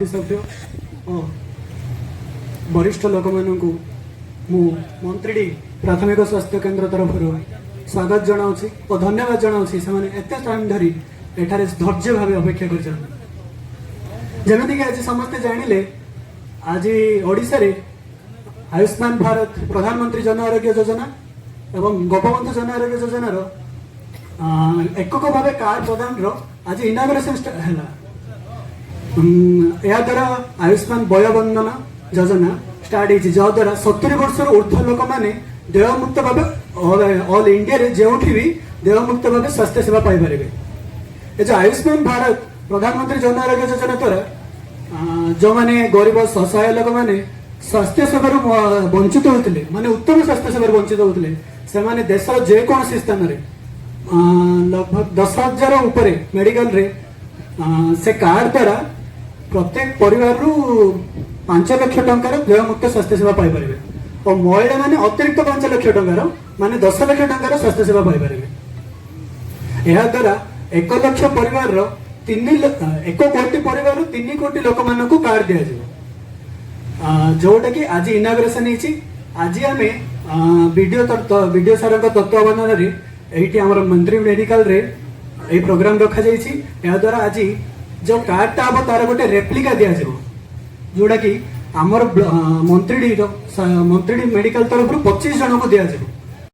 सभ्य वरिष्ठ लोक मानू मु मंत्री प्राथमिक स्वास्थ्य केन्द्र तरफ स्वागत जनाऊँगी और धन्यवाद जनाऊँगी से एत टाइम धरी एठारे धैर्य भाव अपेक्षा करमती आज समस्ते जानिले आज ओडिशा रे आयुष्मान भारत प्रधानमंत्री जन आरोग्य योजना एवं गोपबंधु जन आरोग्य योजनार एकक भाव कार्ड प्रदान आज इनाग्रेसन है। या द्वारा आयुष्मान वयोबंधन योजना स्टार्ट होती जहाद्वारा 70 वर्ष ऊर्ध्व लोक मैंने देयमुक्त भाव ऑल इंडिया रे जो भी देयमुक्त भाव स्वास्थ्य सेवा पाइपर। ये जो आयुष्मान भारत प्रधानमंत्री जन आरोग्य योजना द्वारा जो मैंने गरीब असहाय लोक मैंने स्वास्थ्य सेवा वंचित होते माने उत्तम स्वास्थ्य सेवा वंचित होते से देशर जेकोसी स्थान में लगभग 10,000 उपरे मेडिकल रे से कार्ड द्वारा प्रत्येक परिवार 5 लाख टंकार देयमुक्त स्वास्थ्य सेवा पाइपर और महिला माने अतिरिक्त 5 लाख टंकार माने 10 लाख टंकार स्वास्थ्य सेवा पाइपर। यह द्वारा 1 लाख परिवार 1 कोटी परिवार 3 कोटी लोक मान कार्ड दिया जोटा कि आज इनाग्रेसन होती। आज आम वीडियो सार तत्वावधान ये मंत्री मेडिकल रे ये प्रोग्राम रखा जाइए। द्वारा आज जो कार्डटा हम तार गोटे रेप्लिका दिया जोटा कि आमर मंत्री मेडिकल तरफ 25 जन को दिया।